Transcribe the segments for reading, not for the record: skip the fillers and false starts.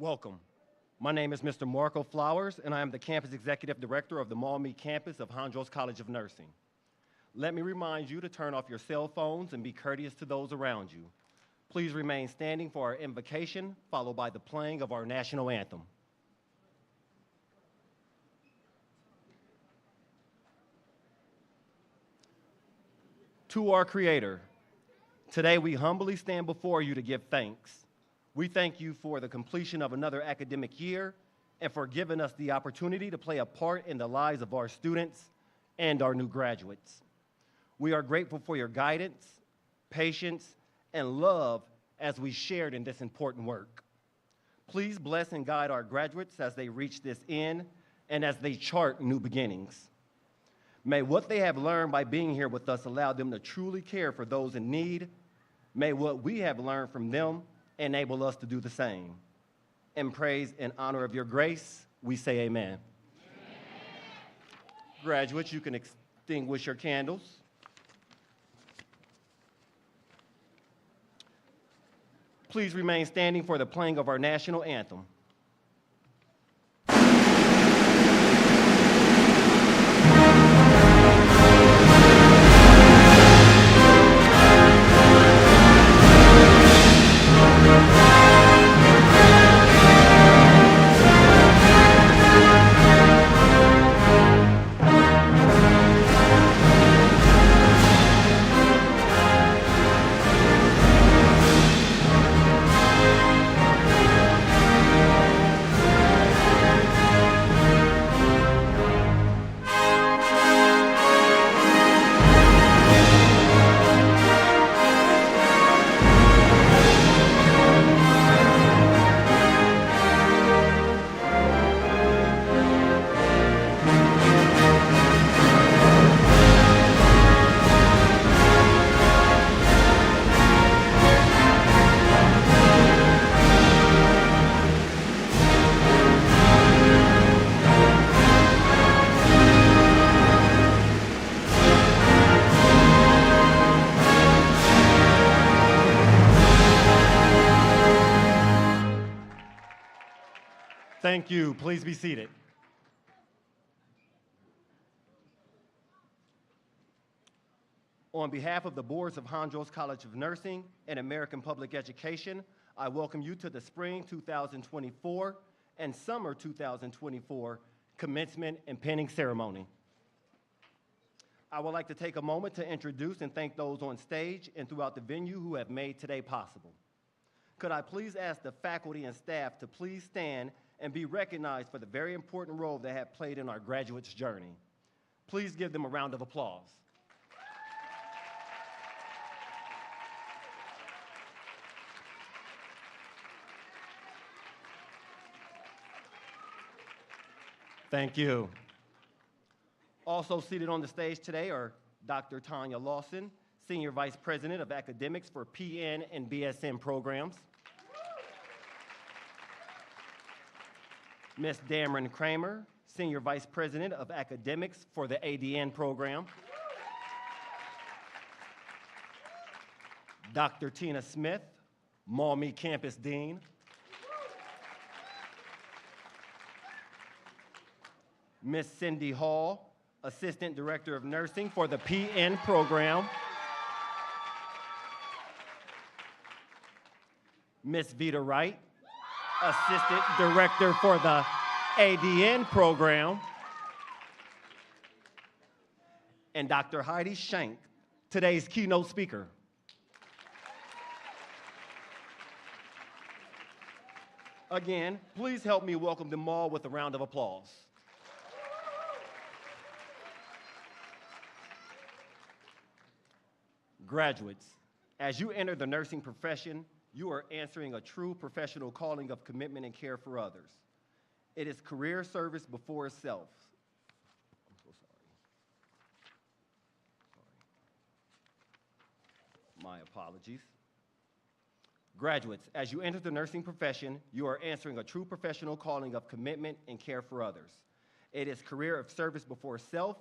Welcome. My name is Mr. Marco Flowers, and I am the Campus Executive Director of the Maumee campus of Hondros College of Nursing. Let me remind you to turn off your cell phones and be courteous to those around you. Please remain standing for our invocation, followed by the playing of our national anthem. To our Creator, today we humbly stand before you to give thanks. We thank you for the completion of another academic year and for giving us the opportunity to play a part in the lives of our students and our new graduates. We are grateful for your guidance, patience, and love as we shared in this important work. Please bless and guide our graduates as they reach this end and as they chart new beginnings. May what they have learned by being here with us allow them to truly care for those in need. May what we have learned from them enable us to do the same. In praise and honor of your grace, we say amen. Amen. Graduates, you can extinguish your candles. Please remain standing for the playing of our national anthem. Thank you. Please be seated. On behalf of the boards of Hondros College of Nursing and American Public Education, I welcome you to the Spring 2024 and Summer 2024 Commencement and Pinning Ceremony. I would like to take a moment to introduce and thank those on stage and throughout the venue who have made today possible. Could I please ask the faculty and staff to please stand and be recognized for the very important role they have played in our graduates' journey. Please give them a round of applause. Thank you. Also seated on the stage today are Dr. Tanya Lawson, Senior Vice President of Academics for PN and BSN programs. Ms. Dameron Kramer, Senior Vice President of Academics for the ADN program. Dr. Tina Smith, Maumee Campus Dean. Ms. Cindy Hall, Assistant Director of Nursing for the PN program. Ms. Vita Wright, Assistant Director for the ADN program, and Dr. Heidi Shank, today's keynote speaker. Again, please help me welcome them all with a round of applause. Graduates, as you enter the nursing profession, you are answering a true professional calling of commitment and care for others. It is career service before self. I'm so sorry. My apologies. Graduates, as you enter the nursing profession, you are answering a true professional calling of commitment and care for others. It is career of service before self.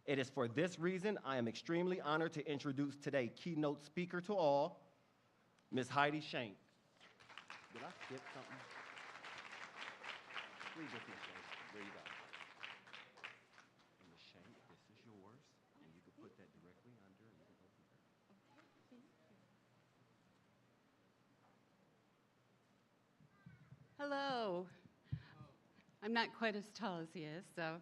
It is for this reason I am extremely honored to introduce today's keynote speaker to all, Ms. Heidi Shank. Did I skip something? leave this, Miss Shay. There you go. And Miss Shay, this is yours, and you can put that directly under, and you can go here. Hello. I'm not quite as tall as he is, so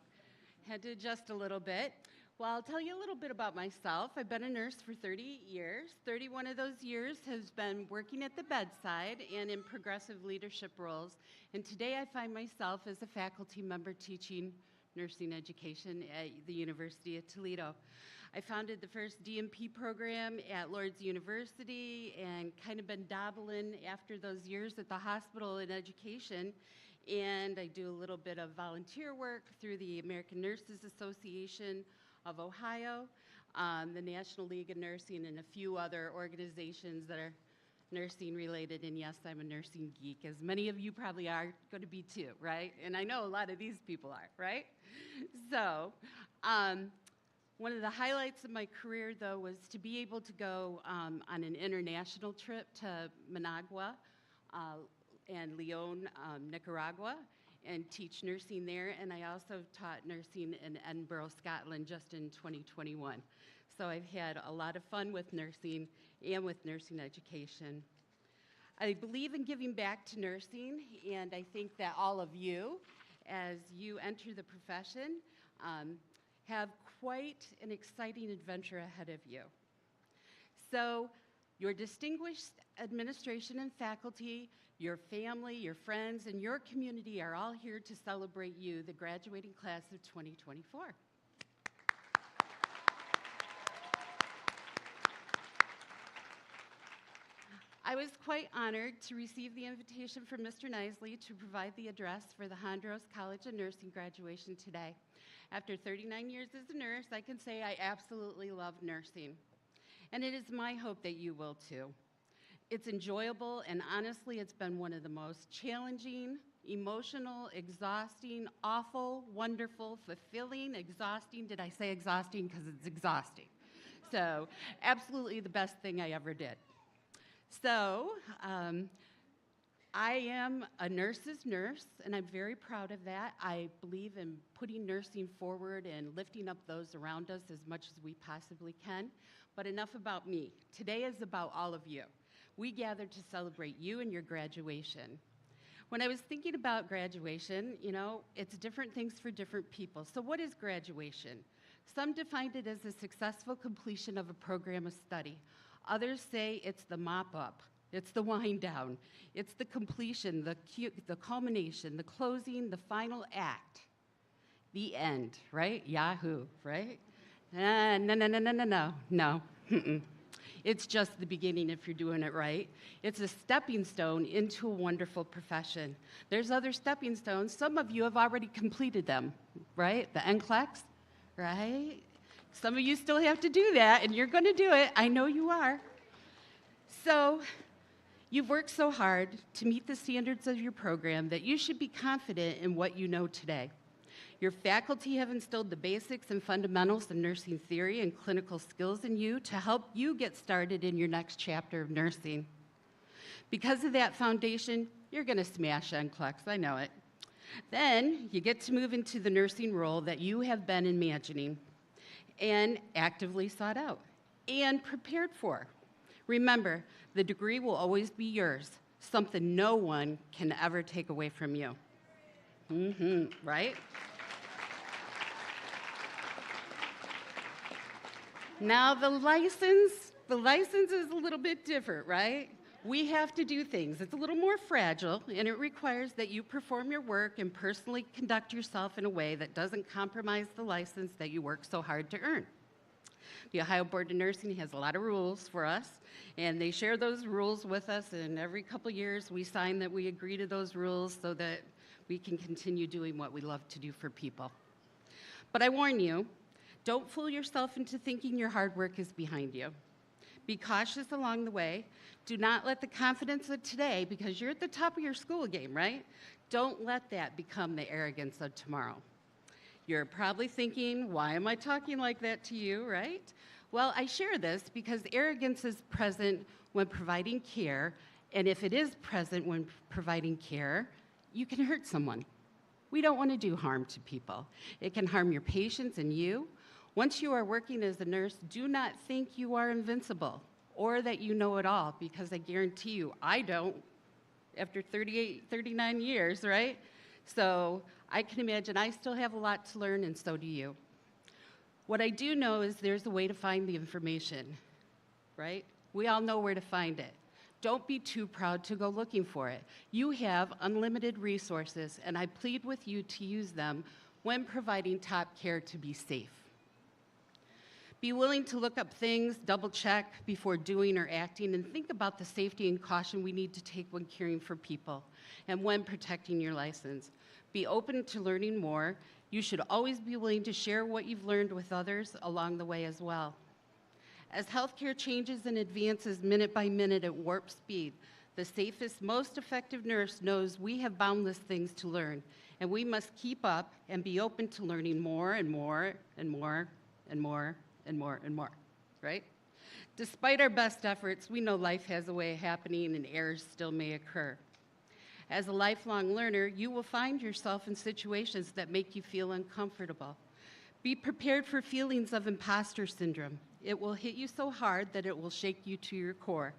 had to adjust a little bit. Well, I'll tell you a little bit about myself. I've been a nurse for 38 years. 31 of those years has been working at the bedside and in progressive leadership roles. And today I find myself as a faculty member teaching nursing education at the University of Toledo. I founded the first DNP program at Lourdes University and kind of been dabbling after those years at the hospital in education. And I do a little bit of volunteer work through the American Nurses Association of Ohio, the National League of Nursing, and a few other organizations that are nursing related. And yes, I'm a nursing geek, as many of you probably are going to be too, right? And I know a lot of these people are, right? So one of the highlights of my career, though, was to be able to go on an international trip to Managua and Leon, Nicaragua, and teach nursing there. And I also taught nursing in Edinburgh, Scotland, just in 2021. So I've had a lot of fun with nursing and with nursing education. I believe in giving back to nursing, and I think that all of you, as you enter the profession, have quite an exciting adventure ahead of you. So your distinguished administration and faculty, your family, your friends, and your community are all here to celebrate you, the graduating class of 2024. I was quite honored to receive the invitation from Mr. Knisley to provide the address for the Hondros College of Nursing graduation today. After 39 years as a nurse, I can say I absolutely love nursing. And it is my hope that you will too. It's enjoyable, and honestly, it's been one of the most challenging, emotional, exhausting, awful, wonderful, fulfilling, exhausting. Did I say exhausting? Because it's exhausting. So, absolutely the best thing I ever did. So, I am a nurse's nurse, and I'm very proud of that. I believe in putting nursing forward and lifting up those around us as much as we possibly can. But enough about me. Today is about all of you. We gathered to celebrate you and your graduation. When I was thinking about graduation, you know, it's different things for different people. So what is graduation? Some defined it as a successful completion of a program of study. Others say it's the mop-up, it's the wind down, it's the completion, the culmination, the closing, the final act, the end, right? Yahoo, right? No. It's just the beginning if you're doing it right. It's a stepping stone into a wonderful profession. There's other stepping stones. Some of you have already completed them, right? The NCLEX, right? Some of you still have to do that, and you're going to do it. I know you are. So you've worked so hard to meet the standards of your program that you should be confident in what you know today. Your faculty have instilled the basics and fundamentals of nursing theory and clinical skills in you to help you get started in your next chapter of nursing. Because of that foundation, you're going to smash NCLEX, I know it. Then you get to move into the nursing role that you have been imagining and actively sought out and prepared for. Remember, the degree will always be yours, something no one can ever take away from you. Right? Now the license is a little bit different, right? We have to do things. It's a little more fragile, and it requires that you perform your work and personally conduct yourself in a way that doesn't compromise the license that you work so hard to earn. The Ohio Board of Nursing has a lot of rules for us, and they share those rules with us, and every couple years we sign that we agree to those rules so that we can continue doing what we love to do for people. But I warn you, don't fool yourself into thinking your hard work is behind you. Be cautious along the way. Do not let the confidence of today, because you're at the top of your school game, right? Don't let that become the arrogance of tomorrow. You're probably thinking, why am I talking like that to you, right? Well, I share this because arrogance is present when providing care, and if it is present when providing care, you can hurt someone. We don't want to do harm to people. It can harm your patients and you. Once you are working as a nurse, do not think you are invincible or that you know it all, because I guarantee you, I don't after 38, 39 years, right? So I can imagine I still have a lot to learn, and so do you. What I do know is there's a way to find the information, right? We all know where to find it. Don't be too proud to go looking for it. You have unlimited resources, and I plead with you to use them when providing top care to be safe. Be willing to look up things, double check before doing or acting, and think about the safety and caution we need to take when caring for people and when protecting your license. Be open to learning more. You should always be willing to share what you've learned with others along the way as well. As healthcare changes and advances minute by minute at warp speed, the safest, most effective nurse knows we have boundless things to learn, and we must keep up and be open to learning more and more and more and more and more and more, right? Despite our best efforts, we know life has a way of happening and errors still may occur. As a lifelong learner, you will find yourself in situations that make you feel uncomfortable. Be prepared for feelings of imposter syndrome. It will hit you so hard that it will shake you to your core.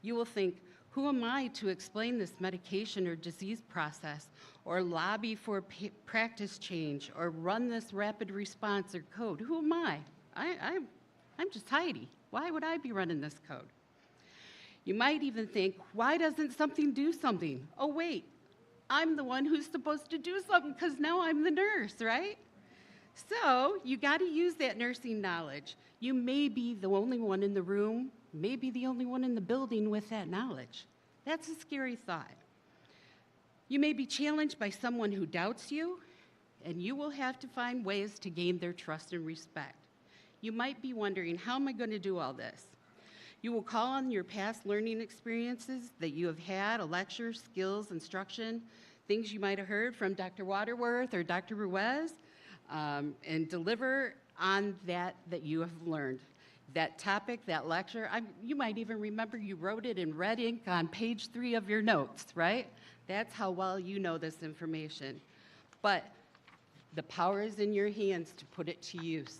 You will think, who am I to explain this medication or disease process, or lobby for practice change, or run this rapid response or code? Who am I? I'm just Heidi. Why would I be running this code? You might even think, why doesn't something do something? Oh, wait, I'm the one who's supposed to do something because now I'm the nurse, right? So you got to use that nursing knowledge. You may be the only one in the room, maybe the only one in the building with that knowledge. That's a scary thought. You may be challenged by someone who doubts you, and you will have to find ways to gain their trust and respect. You might be wondering, how am I going to do all this? You will call on your past learning experiences that you have had, a lecture, skills, instruction, things you might have heard from Dr. Waterworth or Dr. Ruiz, and deliver on that you have learned. That topic, that lecture, you might even remember you wrote it in red ink on page 3 of your notes, right? That's how well you know this information. But the power is in your hands to put it to use.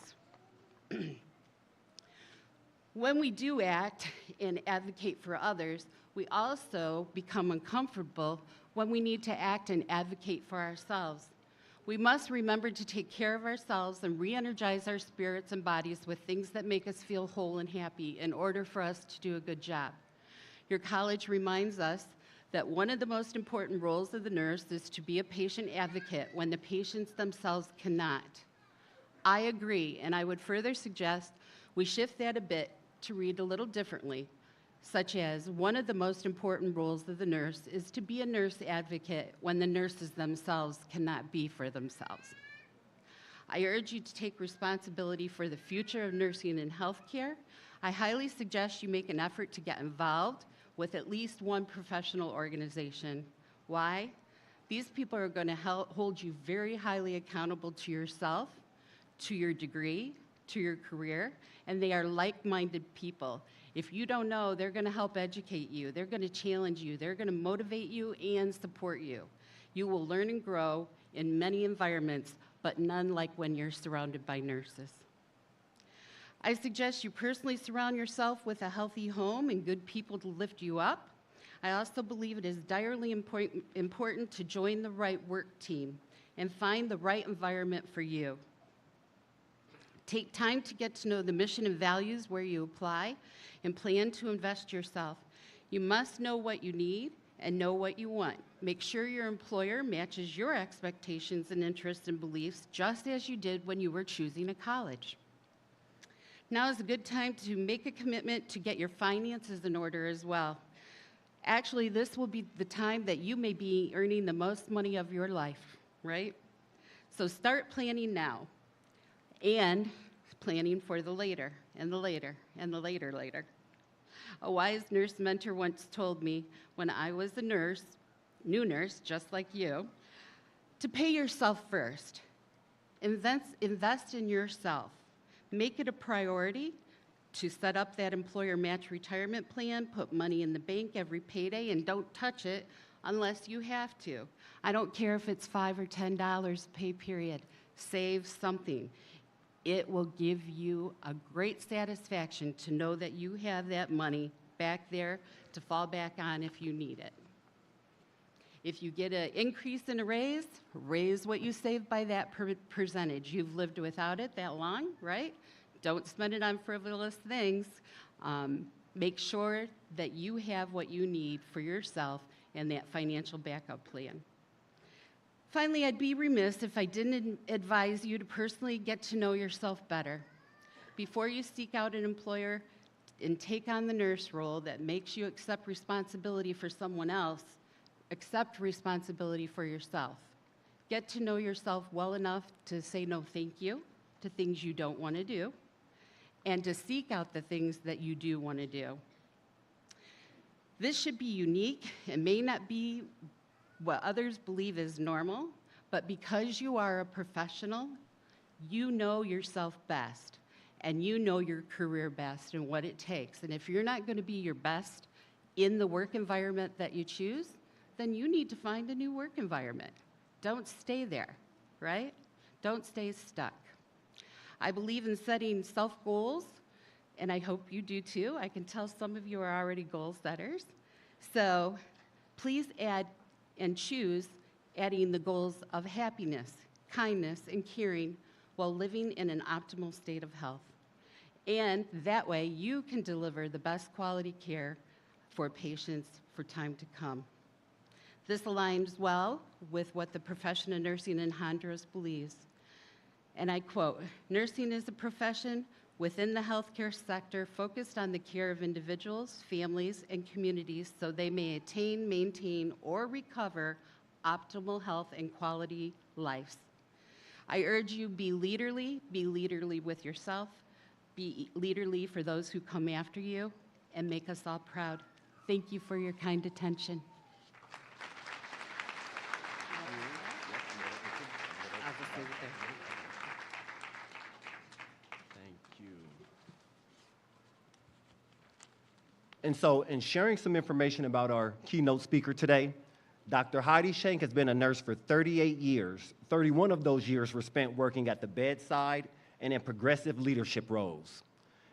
When we do act and advocate for others, we also become uncomfortable when we need to act and advocate for ourselves. We must remember to take care of ourselves and re-energize our spirits and bodies with things that make us feel whole and happy in order for us to do a good job. Your college reminds us that one of the most important roles of the nurse is to be a patient advocate when the patients themselves cannot. I agree, and I would further suggest we shift that a bit to read a little differently, such as one of the most important roles of the nurse is to be a nurse advocate when the nurses themselves cannot be for themselves. I urge you to take responsibility for the future of nursing and healthcare. I highly suggest you make an effort to get involved with at least one professional organization. Why? These people are going to hold you very highly accountable to yourself, to your degree, to your career, and they are like-minded people. If you don't know, they're going to help educate you. They're going to challenge you. They're going to motivate you and support you. You will learn and grow in many environments, but none like when you're surrounded by nurses. I suggest you personally surround yourself with a healthy home and good people to lift you up. I also believe it is direly important to join the right work team and find the right environment for you. Take time to get to know the mission and values where you apply and plan to invest yourself. You must know what you need and know what you want. Make sure your employer matches your expectations and interests and beliefs just as you did when you were choosing a college. Now is a good time to make a commitment to get your finances in order as well. Actually, this will be the time that you may be earning the most money of your life, right? So start planning now. And planning for the later, and the later, and the later. A wise nurse mentor once told me when I was a nurse, new nurse, just like you, to pay yourself first. Invest in yourself. Make it a priority to set up that employer match retirement plan, put money in the bank every payday, and don't touch it unless you have to. I don't care if it's $5 or $10 pay period. Save something. It will give you a great satisfaction to know that you have that money back there to fall back on if you need it. If you get an increase in a raise what you save by that percentage. You've lived without it that long, right? Don't spend it on frivolous things. Make sure that you have what you need for yourself and that financial backup plan. Finally, I'd be remiss if I didn't advise you to personally get to know yourself better. Before you seek out an employer and take on the nurse role that makes you accept responsibility for someone else, accept responsibility for yourself. Get to know yourself well enough to say no thank you to things you don't want to do, and to seek out the things that you do want to do. This should be unique. It may not be what others believe is normal, but because you are a professional, you know yourself best, and you know your career best and what it takes. And if you're not going to be your best in the work environment that you choose, then you need to find a new work environment. Don't stay there, right? Don't stay stuck. I believe in setting self-goals, and I hope you do too. I can tell some of you are already goal setters. So please add and choose adding the goals of happiness, kindness, and caring while living in an optimal state of health. And that way you can deliver the best quality care for patients for time to come. This aligns well with what the profession of nursing in Hondros believes. And I quote, "Nursing is a profession within the healthcare sector focused on the care of individuals, families, and communities so they may attain, maintain, or recover optimal health and quality lives. I urge you, be leaderly with yourself, be leaderly for those who come after you, and make us all proud." Thank you for your kind attention. I'll just leave it there. Thank you. And so, in sharing some information about our keynote speaker today, Dr. Heidi Shank has been a nurse for 38 years. 31 of those years were spent working at the bedside and in progressive leadership roles.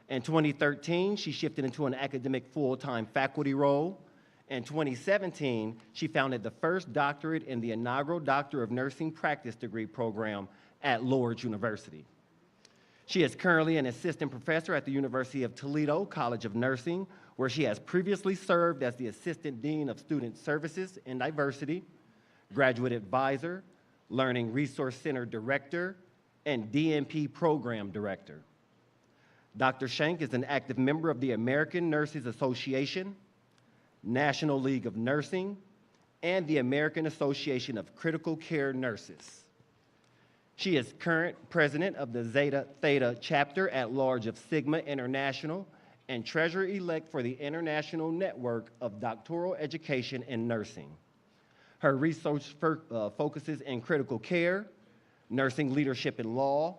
In 2013, she shifted into an academic full-time faculty role. In 2017, she founded the first doctorate in the inaugural Doctor of Nursing Practice degree program at Lourdes University. She is currently an assistant professor at the University of Toledo College of Nursing, where she has previously served as the Assistant Dean of Student Services and Diversity, Graduate Advisor, Learning Resource Center Director, and DNP Program Director. Dr. Shank is an active member of the American Nurses Association, National League of Nursing, and the American Association of Critical Care Nurses. She is current president of the Zeta Theta chapter at large of Sigma International and treasurer-elect for the International Network of Doctoral Education in Nursing. Her research focuses in critical care, nursing leadership in law,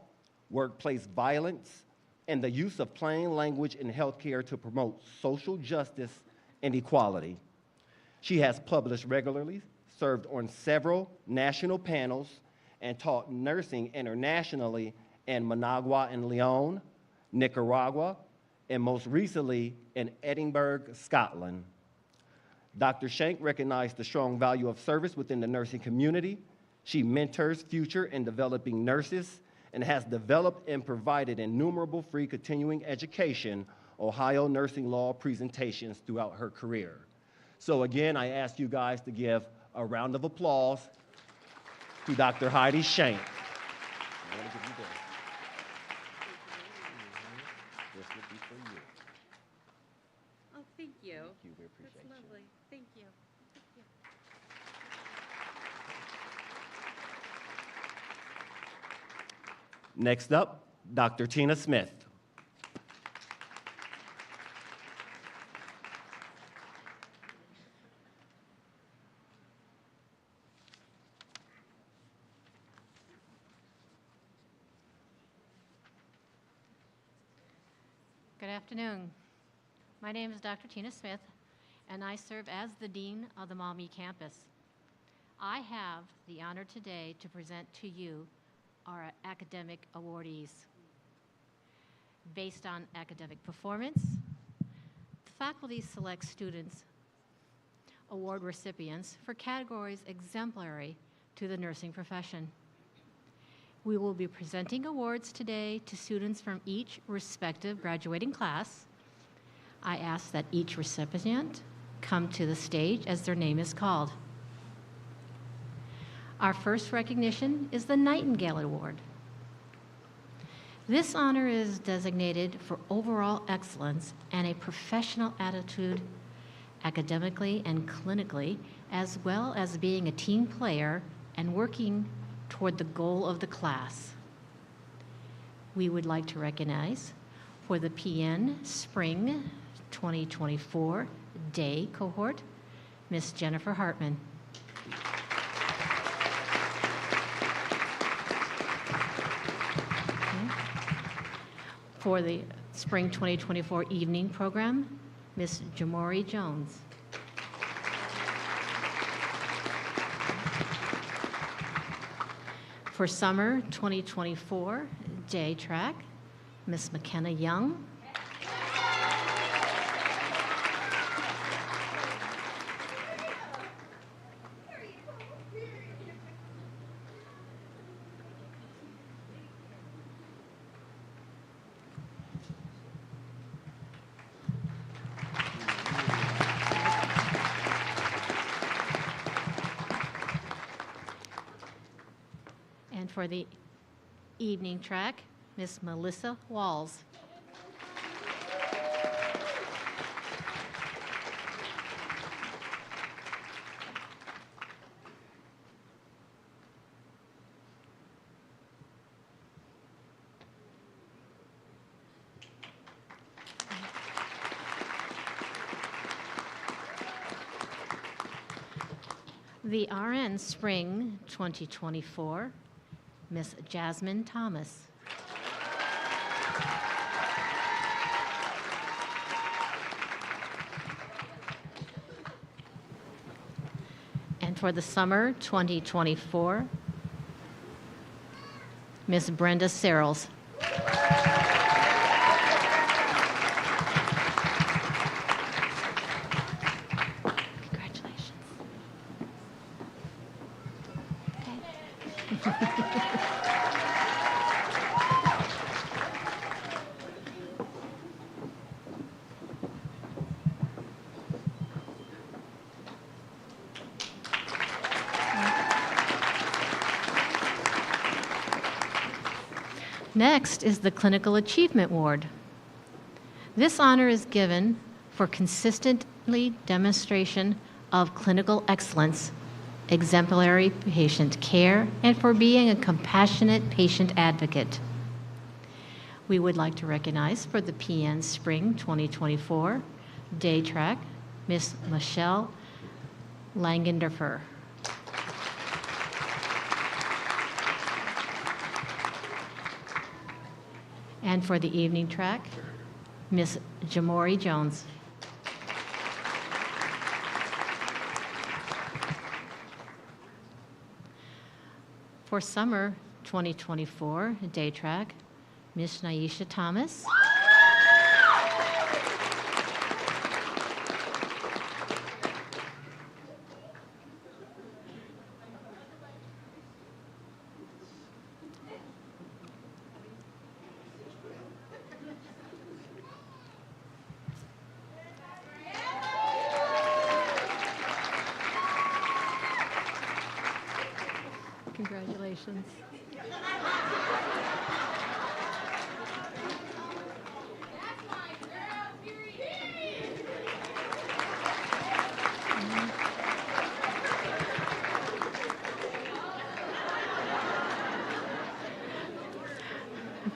workplace violence, and the use of plain language in healthcare to promote social justice and equality. She has published regularly, served on several national panels, and taught nursing internationally in Managua and Leon, Nicaragua, and most recently in Edinburgh, Scotland. Dr. Shank recognized the strong value of service within the nursing community. She mentors future and developing nurses and has developed and provided innumerable free continuing education Ohio nursing law presentations throughout her career. So again, I ask you guys to give a round of applause to Dr. Heidi Shank. I want to give you this. This would be for you. Oh, thank you. Thank you. We appreciate That's lovely. you. Thank you. Thank you. Next up, Dr. Tina Smith. Good afternoon. My name is Dr. Tina Smith, and I serve as the Dean of the Maumee campus. I have the honor today to present to you our academic awardees. Based on academic performance, the faculty selects students award recipients for categories exemplary to the nursing profession. We will be presenting awards today to students from each respective graduating class. I ask that each recipient come to the stage as their name is called. Our first recognition is the Nightingale Award. This honor is designated for overall excellence and a professional attitude academically and clinically, as well as being a team player and working toward the goal of the class. We would like to recognize for the PN Spring 2024 Day Cohort, Ms. Jennifer Hartman. For the Spring 2024 Evening Program, Ms. Jamori Jones. For Summer 2024 Day Track, Ms. McKenna Young. And for the evening track, Miss Melissa Walls. The RN Spring 2024, Miss Jasmine Thomas. And for the Summer 2024, Miss Brenda Searles. Congratulations. Next is the Clinical Achievement Award. This honor is given for consistently demonstration of clinical excellence, exemplary patient care, and for being a compassionate patient advocate. We would like to recognize for the PN Spring 2024 Day Track, Miss Michelle Langenderfer. And for the evening track, Miss Jamori Jones. For Summer 2024 Day Track, Miss Naisha Thomas. Congratulations.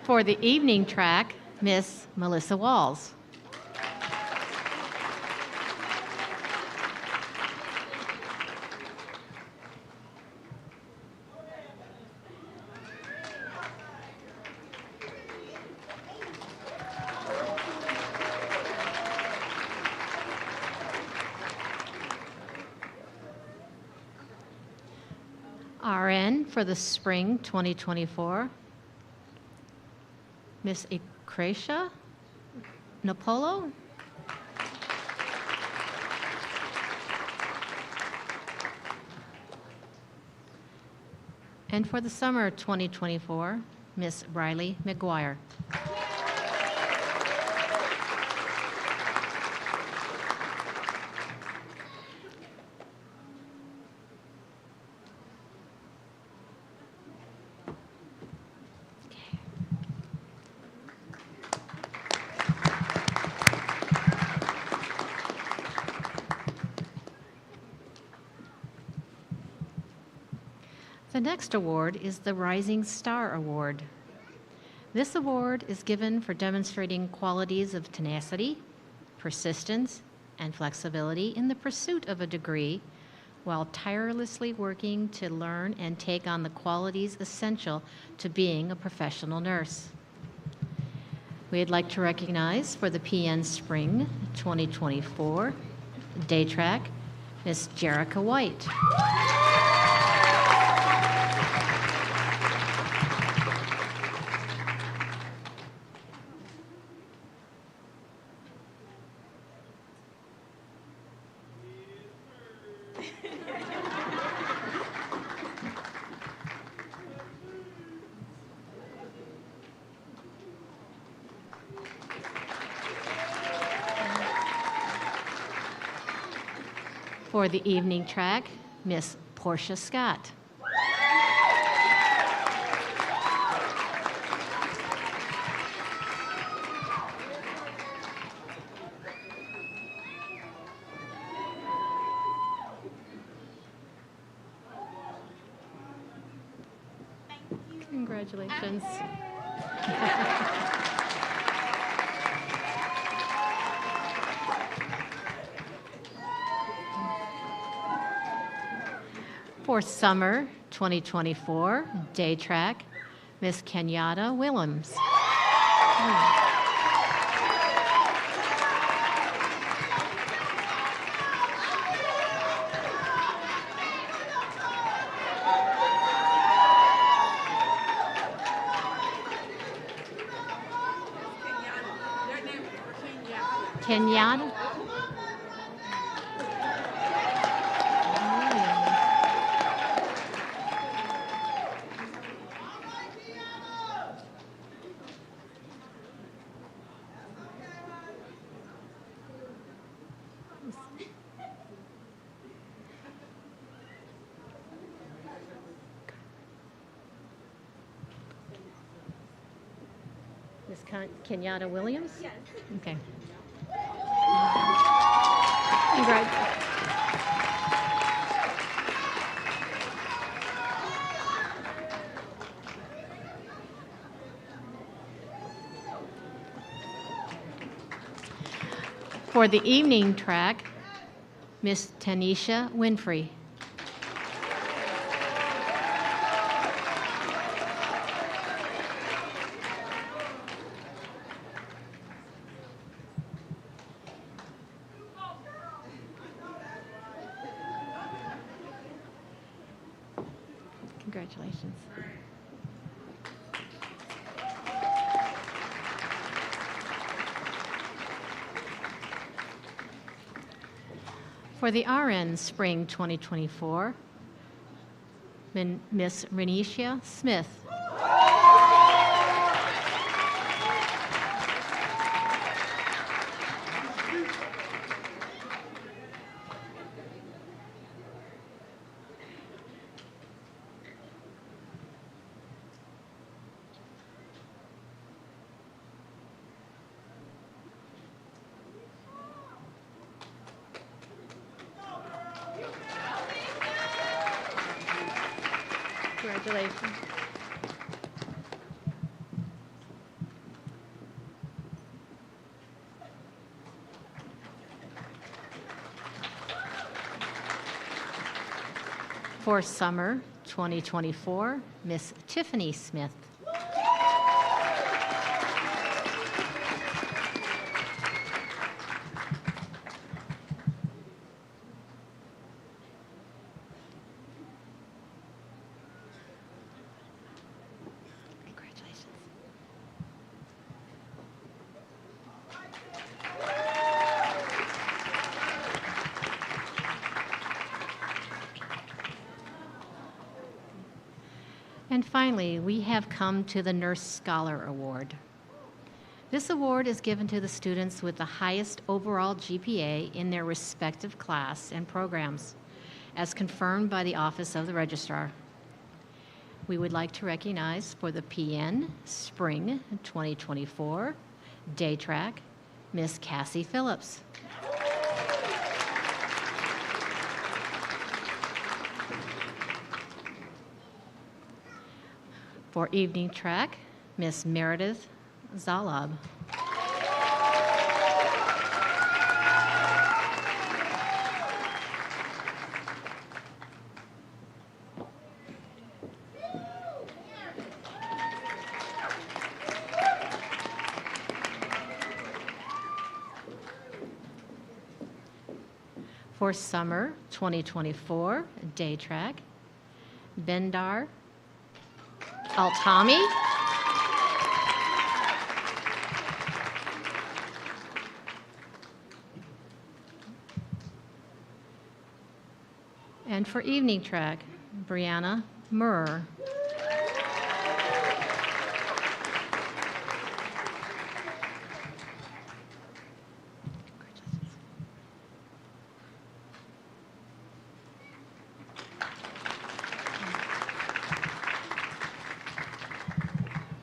For the evening track, Miss Melissa Walls. RN for the spring 2024, Miss Ecracia Napolo. And for the summer 2024, Miss Riley McGuire. The next award is the Rising Star Award. This award is given for demonstrating qualities of tenacity, persistence, and flexibility in the pursuit of a degree while tirelessly working to learn and take on the qualities essential to being a professional nurse. We'd like to recognize for the PN Spring 2024 Day Track, Miss Jerica White. For the evening track, Miss Portia Scott. Congratulations. For summer 2024 day track, Miss Kenyatta Willems. Kenyatta. Miss Kenyatta Williams? Yes. Okay. Congrats. For the evening track, Miss Tanisha Winfrey. Congratulations. For the RN Spring 2024, Miss Renisha Smith. Congratulations. For summer 2024, Miss Tiffany Smith. And finally, we have come to the Nurse Scholar Award. This award is given to the students with the highest overall GPA in their respective class and programs, as confirmed by the Office of the Registrar. We would like to recognize for the PN Spring 2024 Day Track, Miss Cassie Phillips. For Evening Track, Miss Meredith Zalab. For Summer 2024 Day Track, Bendar Altami. And for Evening Track, Brianna Murr.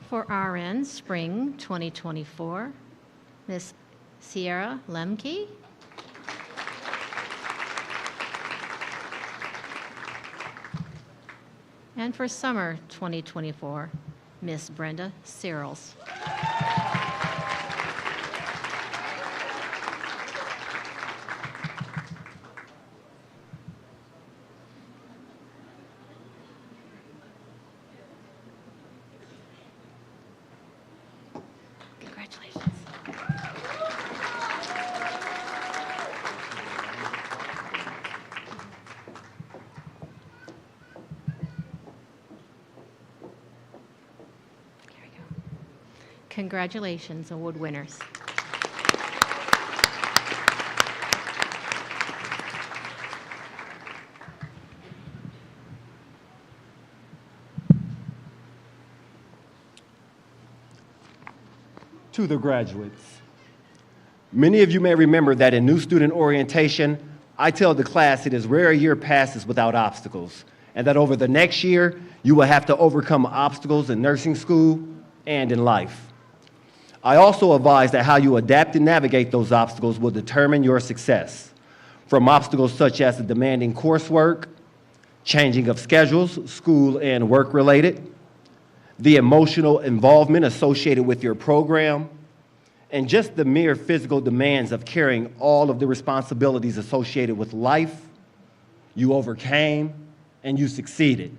For RN Spring 2024, Miss Sierra Lemke. And for Summer 2024, Miss Brenda Searles. Congratulations. Here we go. Congratulations, award winners. To the graduates. Many of you may remember that in new student orientation, I tell the class it is rare a year passes without obstacles, and that over the next year, you will have to overcome obstacles in nursing school and in life. I also advise that how you adapt and navigate those obstacles will determine your success, from obstacles such as the demanding coursework, changing of schedules, school and work related, the emotional involvement associated with your program, and just the mere physical demands of carrying all of the responsibilities associated with life. You overcame and you succeeded.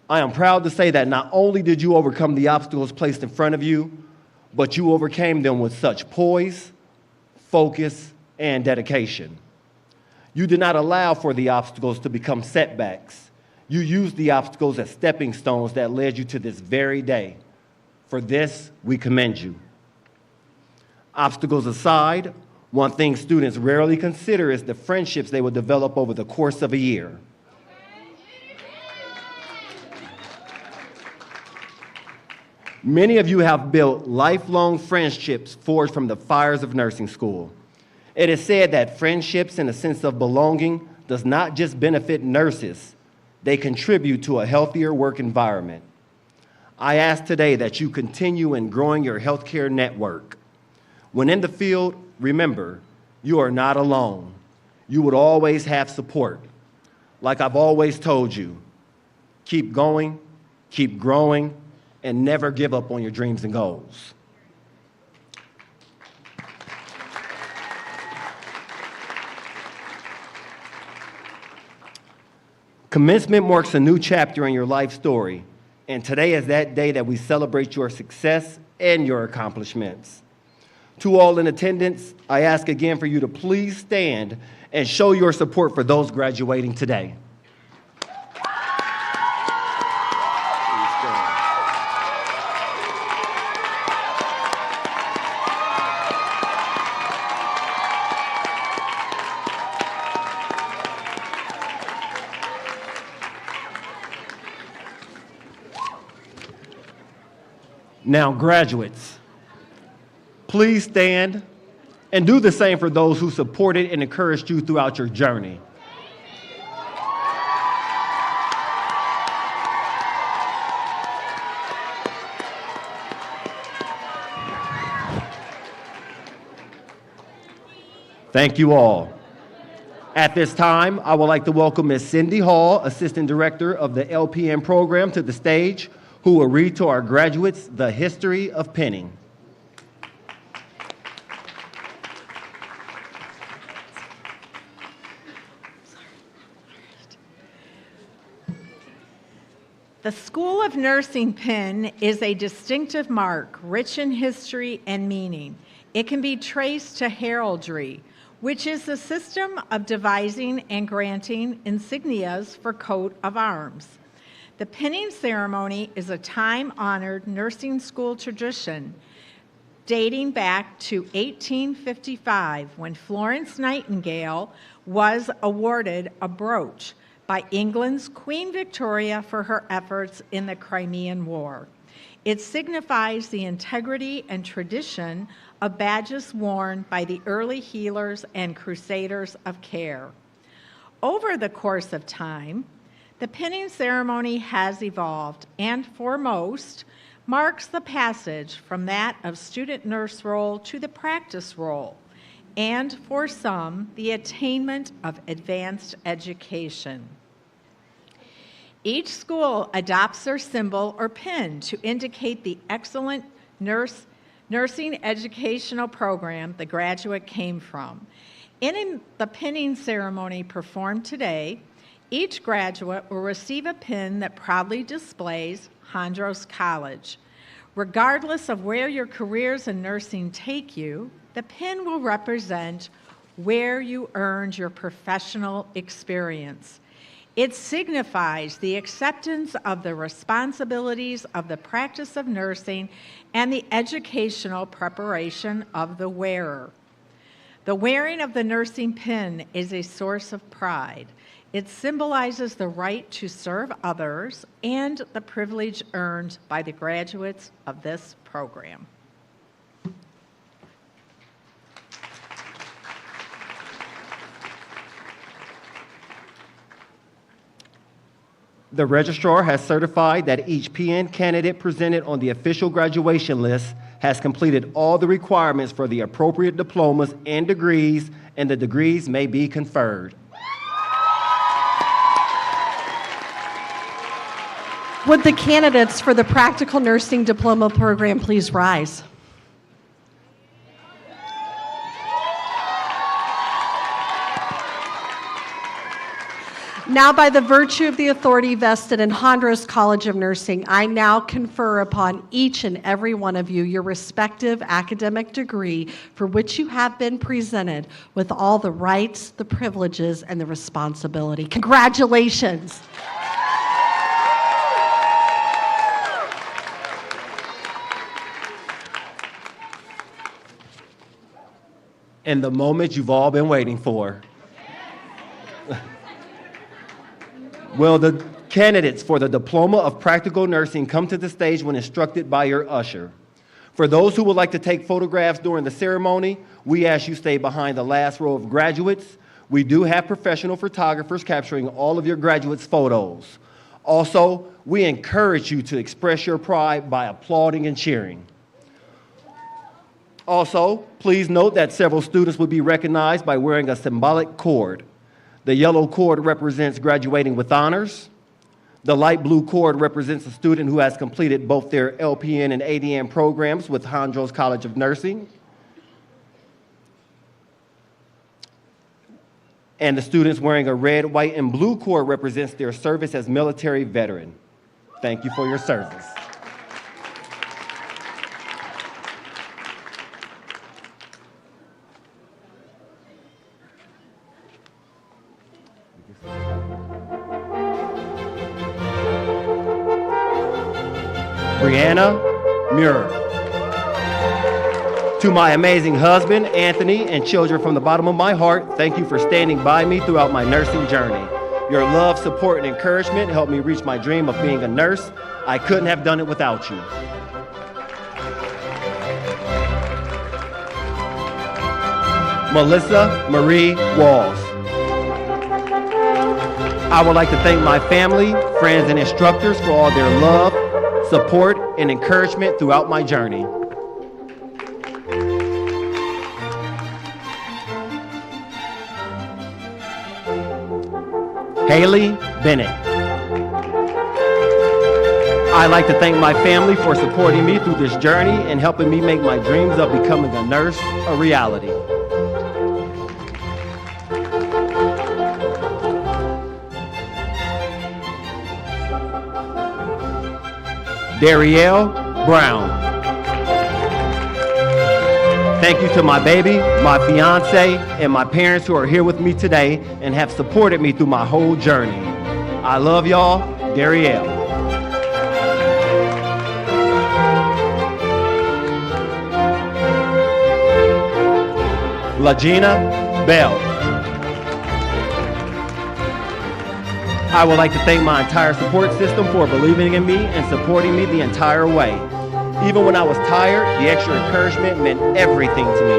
I am proud to say that not only did you overcome the obstacles placed in front of you, but you overcame them with such poise, focus, and dedication. You did not allow for the obstacles to become setbacks. You used the obstacles as stepping stones that led you to this very day. For this, we commend you. Obstacles aside, one thing students rarely consider is the friendships they will develop over the course of a year. Many of you have built lifelong friendships forged from the fires of nursing school. It is said that friendships and a sense of belonging does not just benefit nurses, they contribute to a healthier work environment. I ask today that you continue in growing your healthcare network. When in the field, remember, you are not alone. You would always have support. Like I've always told you, keep going, keep growing, and never give up on your dreams and goals. Commencement marks a new chapter in your life story, and today is that day that we celebrate your success and your accomplishments. To all in attendance, I ask again for you to please stand and show your support for those graduating today. Now, graduates, please stand and do the same for those who supported and encouraged you throughout your journey. Thank you all. At this time, I would like to welcome Ms. Cindy Hall, Assistant Director of the LPN program, to the stage, who will read to our graduates the history of penning. The School of Nursing Penn is a distinctive mark, rich in history and meaning. It can be traced to heraldry, which is the system of devising and granting insignias for coat of arms. The penning ceremony is a time-honored nursing school tradition dating back to 1855, when Florence Nightingale was awarded a brooch by England's Queen Victoria for her efforts in the Crimean War. It signifies the integrity and tradition of badges worn by the early healers and crusaders of care. Over the course of time, the penning ceremony has evolved and, for most, marks the passage from that of student nurse role to the practice role, and for some, the attainment of advanced education. Each school adopts their symbol or pin to indicate the excellent nursing educational program the graduate came from. In the pinning ceremony performed today, each graduate will receive a pin that proudly displays Hondros College. Regardless of where your careers in nursing take you, the pin will represent where you earned your professional experience. It signifies the acceptance of the responsibilities of the practice of nursing and the educational preparation of the wearer. The wearing of the nursing pin is a source of pride. It symbolizes the right to serve others and the privilege earned by the graduates of this program. The registrar has certified that each PN candidate presented on the official graduation list has completed all the requirements for the appropriate diplomas and degrees, and the degrees may be conferred. Would the candidates for the Practical Nursing Diploma program please rise? Now, by the virtue of the authority vested in Hondros College of Nursing, I now confer upon each and every one of you your respective academic degree for which you have been presented with all the rights, the privileges, and the responsibility. Congratulations. And the moment you've all been waiting for. Will the candidates for the Diploma of Practical Nursing come to the stage when instructed by your usher? For those who would like to take photographs during the ceremony, we ask you stay behind the last row of graduates. We do have professional photographers capturing all of your graduates' photos. Also, we encourage you to express your pride by applauding and cheering. Also, please note that several students will be recognized by wearing a symbolic cord. The yellow cord represents graduating with honors. The light blue cord represents a student who has completed both their LPN and ADN programs with Hondros College of Nursing. And the students wearing a red, white, and blue cord represents their service as military veteran. Thank you for your service. Brianna Muir. To my amazing husband, Anthony, and children from the bottom of my heart, thank you for standing by me throughout my nursing journey. Your love, support, and encouragement helped me reach my dream of being a nurse. I couldn't have done it without you. Melissa Marie Walls. I would like to thank my family, friends, and instructors for all their love, support, and encouragement throughout my journey. Haley Bennett. I'd like to thank my family for supporting me through this journey and helping me make my dreams of becoming a nurse a reality. Darielle Brown. Thank you to my baby, my fiance, and my parents who are here with me today and have supported me through my whole journey. I love y'all, Darielle. Lagina Bell. I would like to thank my entire support system for believing in me and supporting me the entire way. Even when I was tired, the extra encouragement meant everything to me.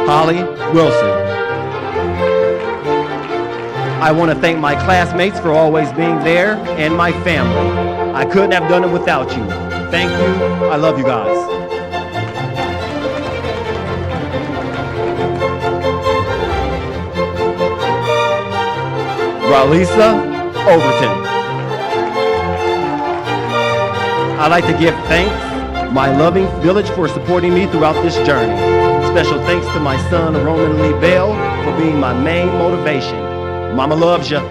Holly Wilson. I want to thank my classmates for always being there and my family. I couldn't have done it without you. Thank you. I love you guys. Ralisa Overton. I'd like to give thanks my loving village for supporting me throughout this journey. Special thanks to my son Roman Lee Bell for being my main motivation. Mama loves ya.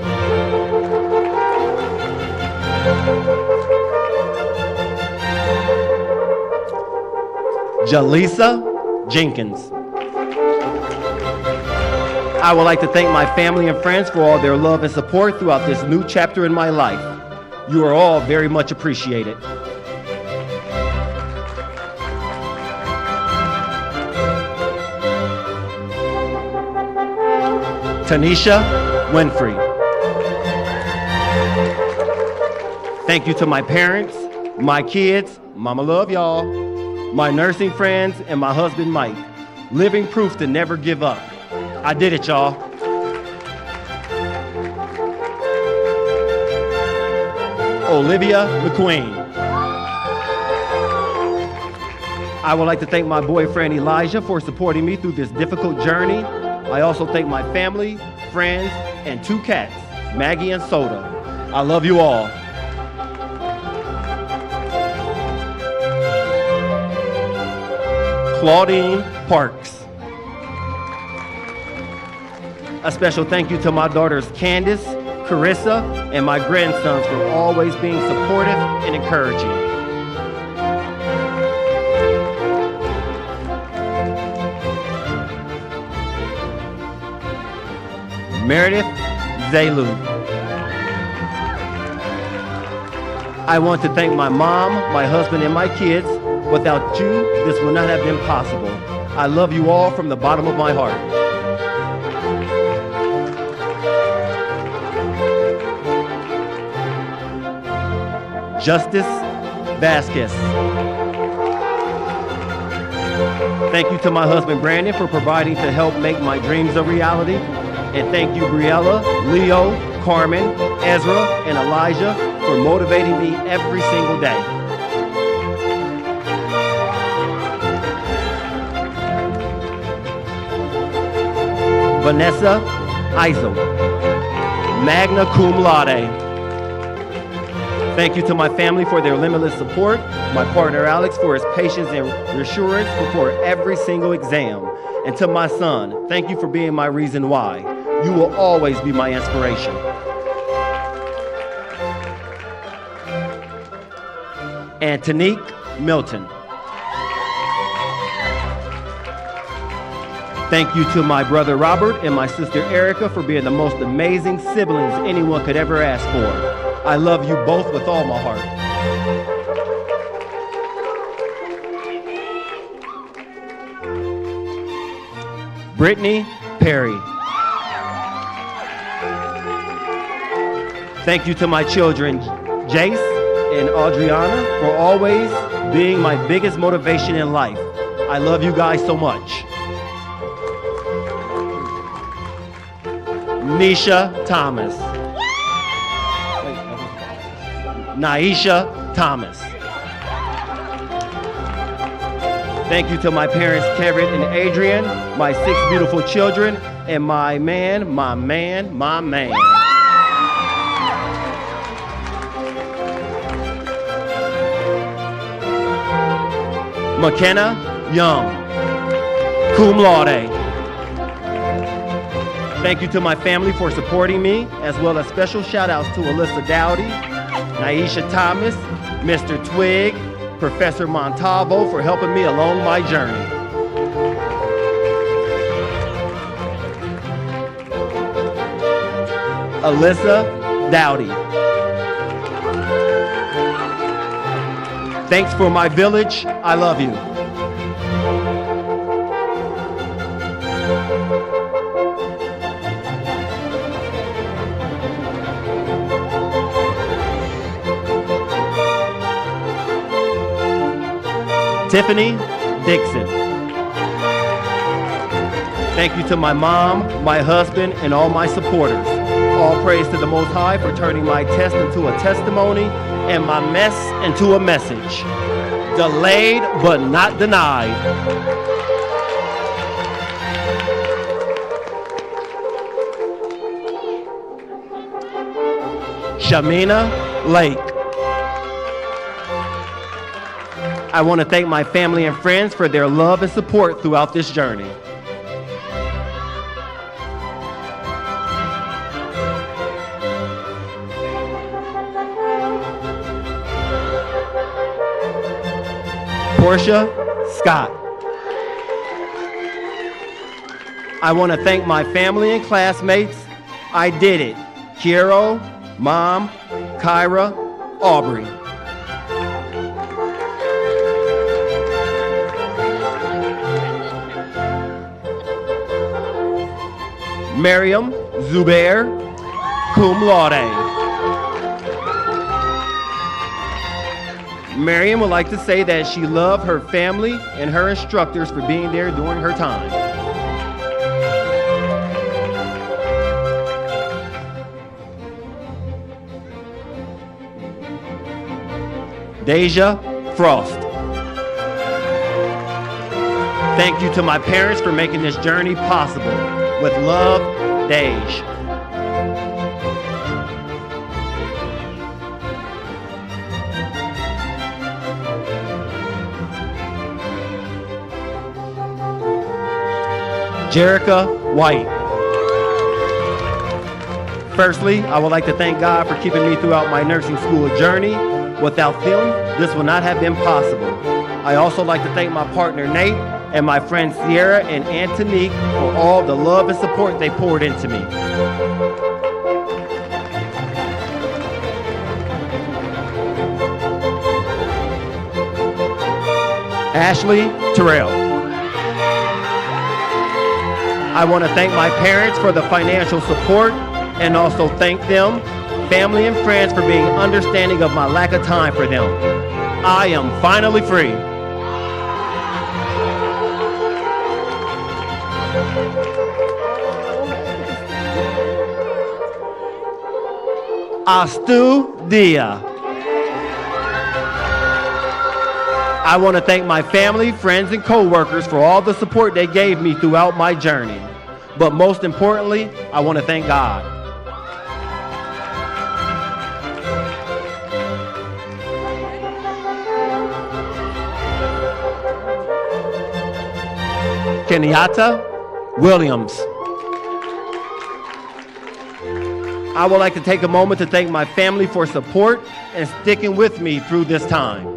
Jaleesa Jenkins. I would like to thank my family and friends for all their love and support throughout this new chapter in my life. You are all very much appreciated. Tanisha Winfrey. Thank you to my parents, my kids, mama love y'all, my nursing friends, and my husband Mike. Living proof to never give up. I did it, y'all. Olivia McQueen. I would like to thank my boyfriend Elijah for supporting me through this difficult journey. I also thank my family, friends, and 2 cats, Maggie and Soda. I love you all. Claudine Parks. A special thank you to my daughters Candace, Carissa, and my grandsons for always being supportive and encouraging. Meredith Zaylu. I want to thank my mom, my husband, and my kids. Without you, this would not have been possible. I love you all from the bottom of my heart. Justice Vasquez. Thank you to my husband Brandon for providing to help make my dreams a reality. And thank you Briella, Leo, Carmen, Ezra, and Elijah for motivating me every single day. Vanessa Eisel, magna cum laude. Thank you to my family for their limitless support, my partner Alex for his patience and reassurance before every single exam, and to my son, thank you for being my reason why. You will always be my inspiration. And Tanique Milton. Thank you to my brother Robert and my sister Erica for being the most amazing siblings anyone could ever ask for. I love you both with all my heart. Brittany Perry. Thank you to my children, Jace, and Adriana for always being my biggest motivation in life. I love you guys so much. Nisha Thomas. Naisha Thomas. Thank you to my parents, Kevin and Adrian, my 6 beautiful children, and my man. McKenna Young, cum laude. Thank you to my family for supporting me, as well as special shout outs to Alyssa Dowdy, Naisha Thomas, Mr. Twig, Professor Montalvo for helping me along my journey. Alyssa Dowdy. Thanks for my village. I love you. Tiffany Dixon. Thank you to my mom, my husband, and all my supporters. All praise to the Most High for turning my test into a testimony and my mess into a message. Delayed but not denied. Shamina Lake. I want to thank my family and friends for their love and support throughout this journey. Portia Scott. I want to thank my family and classmates. I did it. Kiero, Mom, Kyra, Aubrey. Miriam Zubair, cum laude. Miriam would like to say that she loved her family and her instructors for being there during her time. Deja Frost. Thank you to my parents for making this journey possible. With love, Dej. Jerica White. Firstly, I would like to thank God for keeping me throughout my nursing school journey. Without them, this would not have been possible. I also like to thank my partner Nate and my friends Sierra and Antonique for all the love and support they poured into me. Ashley Terrell. I want to thank my parents for the financial support and also thank them, family and friends, for being understanding of my lack of time for them. I am finally free. Astu Dia. I want to thank my family, friends, and co-workers for all the support they gave me throughout my journey. But most importantly, I want to thank God. Kenyatta Williams. I would like to take a moment to thank my family for support and sticking with me through this time.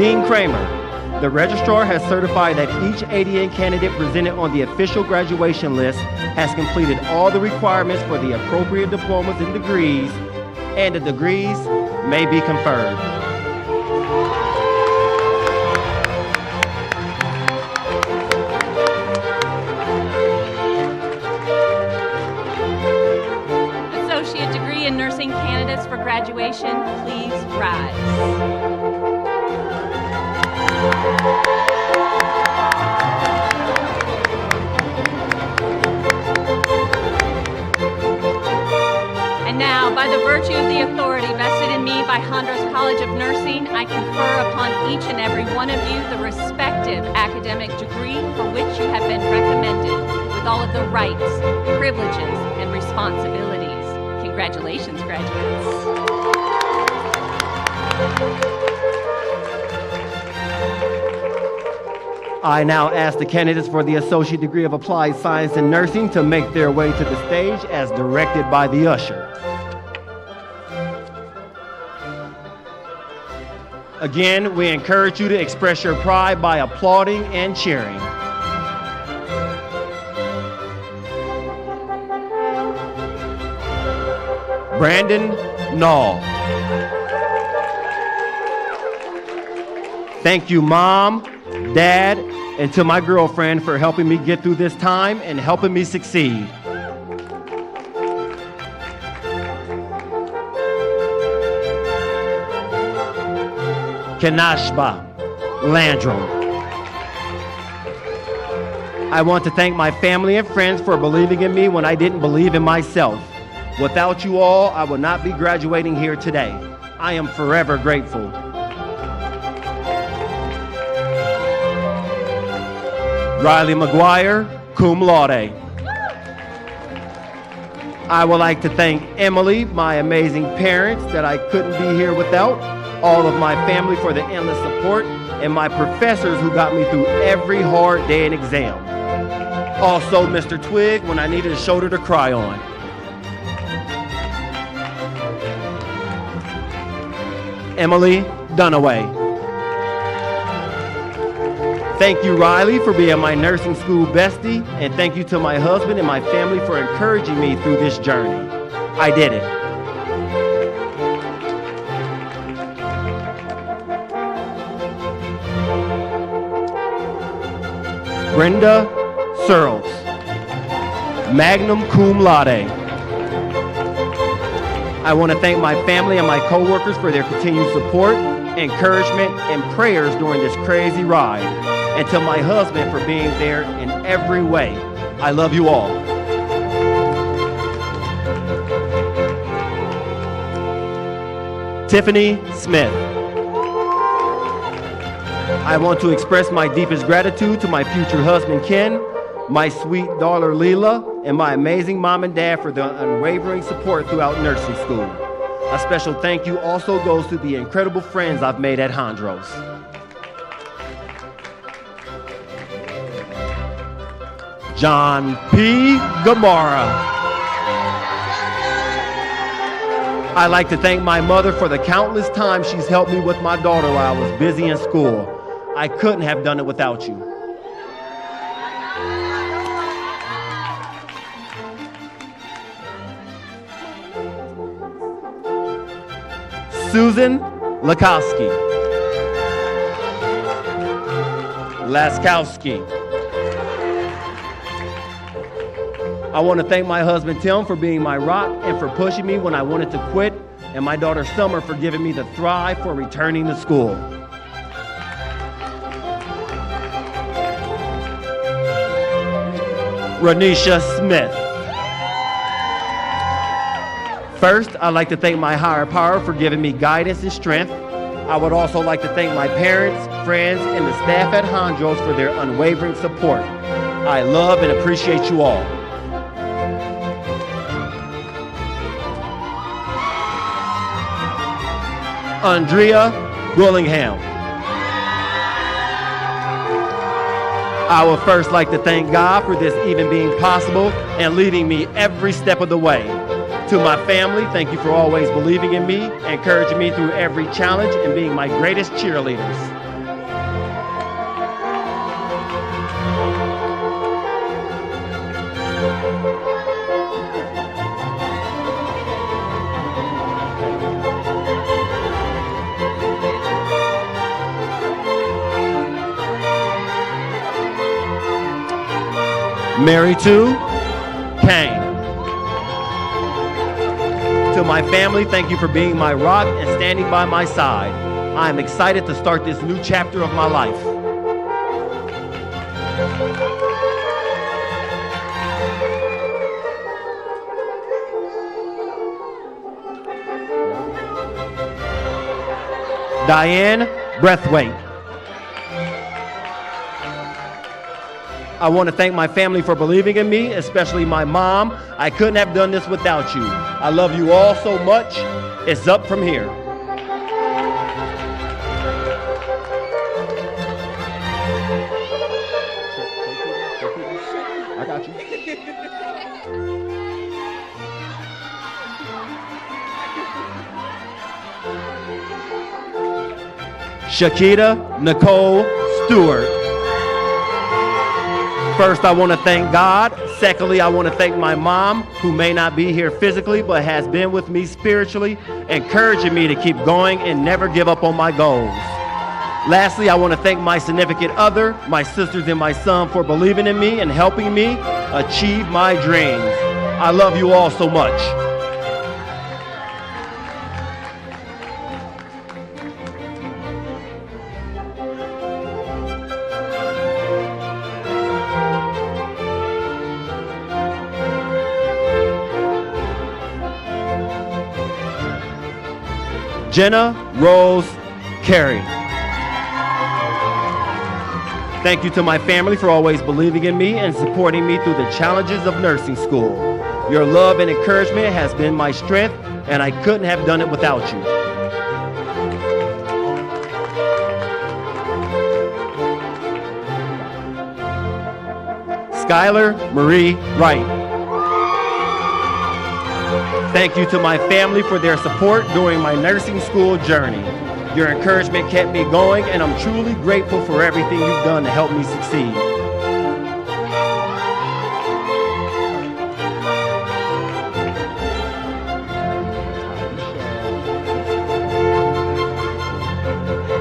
Dean Kramer, the registrar has certified that each ADN candidate presented on the official graduation list has completed all the requirements for the appropriate diplomas and degrees, and the degrees may be conferred. Associate degree in nursing candidates for graduation, please rise. And now, by the virtue of the authority vested in me by Hondros College of Nursing, I confer upon each and every one of you the respective academic degree for which you have been recommended, with all of the rights, privileges, and responsibilities. Congratulations, graduates. I now ask the candidates for the Associate Degree of Applied Science in Nursing to make their way to the stage as directed by the usher. Again, we encourage you to express your pride by applauding and cheering. Brandon Nall. Thank you, Mom, Dad, and to my girlfriend for helping me get through this time and helping me succeed. Kanashba Landrum. I want to thank my family and friends for believing in me when I didn't believe in myself. Without you all, I would not be graduating here today. I am forever grateful. Riley McGuire, cum laude. I would like to thank Emily, my amazing parents that I couldn't be here without, all of my family for the endless support, and my professors who got me through every hard day and exam. Also, Mr. Twig when I needed a shoulder to cry on. Emily Dunaway. Thank you, Riley, for being my nursing school bestie, and thank you to my husband and my family for encouraging me through this journey. I did it. Brenda Searles, magnum cum laude. I want to thank my family and my coworkers for their continued support, encouragement, and prayers during this crazy ride. And to my husband for being there in every way. I love you all. Tiffany Smith. I want to express my deepest gratitude to my future husband, Ken, my sweet daughter, Leela, and my amazing mom and dad for their unwavering support throughout nursing school. A special thank you also goes to the incredible friends I've made at Hondros. John P. Gamara. I'd like to thank my mother for the countless times she's helped me with my daughter while I was busy in school. I couldn't have done it without you. Susan Lakowski. Laskowski. I want to thank my husband, Tim, for being my rock and for pushing me when I wanted to quit, and my daughter, Summer, for giving me the thrive for returning to school. Renisha Smith. First, I'd like to thank my higher power for giving me guidance and strength. I would also like to thank my parents, friends, and the staff at Hondros for their unwavering support. I love and appreciate you all. Andrea Willingham. I would first like to thank God for this even being possible and leading me every step of the way. To my family, thank you for always believing in me, encouraging me through every challenge, and being my greatest cheerleaders. Mary to Kane. To my family, thank you for being my rock and standing by my side. I am excited to start this new chapter of my life. Diane Breathwaite. I want to thank my family for believing in me, especially my mom. I couldn't have done this without you. I love you all so much. It's up from here. I got you. Shakita Nicole Stewart. First, I want to thank God. Secondly, I want to thank my mom, who may not be here physically, but has been with me spiritually, encouraging me to keep going and never give up on my goals. Lastly, I want to thank my significant other, my sisters and my son, for believing in me and helping me achieve my dreams. I love you all so much. Jenna Rose Carey. Thank you to my family for always believing in me and supporting me through the challenges of nursing school. Your love and encouragement has been my strength, and I couldn't have done it without you. Skylar Marie Wright. Thank you to my family for their support during my nursing school journey. Your encouragement kept me going, and I'm truly grateful for everything you've done to help me succeed.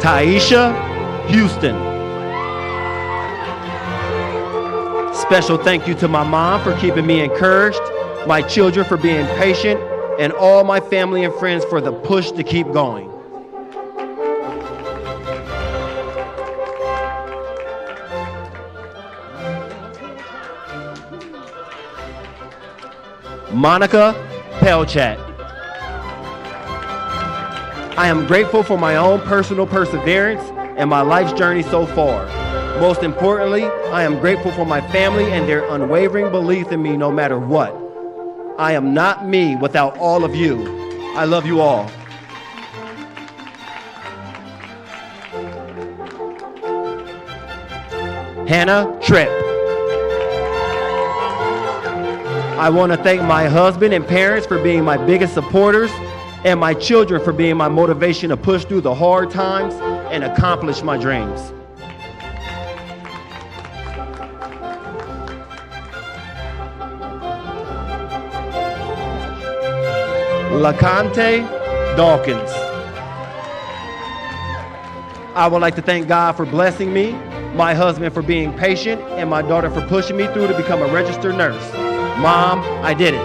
Taisha Houston. Special thank you to my mom for keeping me encouraged, my children for being patient, and all my family and friends for the push to keep going. Monica Pelchat. I am grateful for my own personal perseverance and my life's journey so far. Most importantly, I am grateful for my family and their unwavering belief in me no matter what. I am not me without all of you. I love you all. Hannah Tripp. I want to thank my husband and parents for being my biggest supporters, and my children for being my motivation to push through the hard times and accomplish my dreams. LaConte Dawkins. I would like to thank God for blessing me, my husband for being patient, and my daughter for pushing me through to become a registered nurse. Mom, I did it.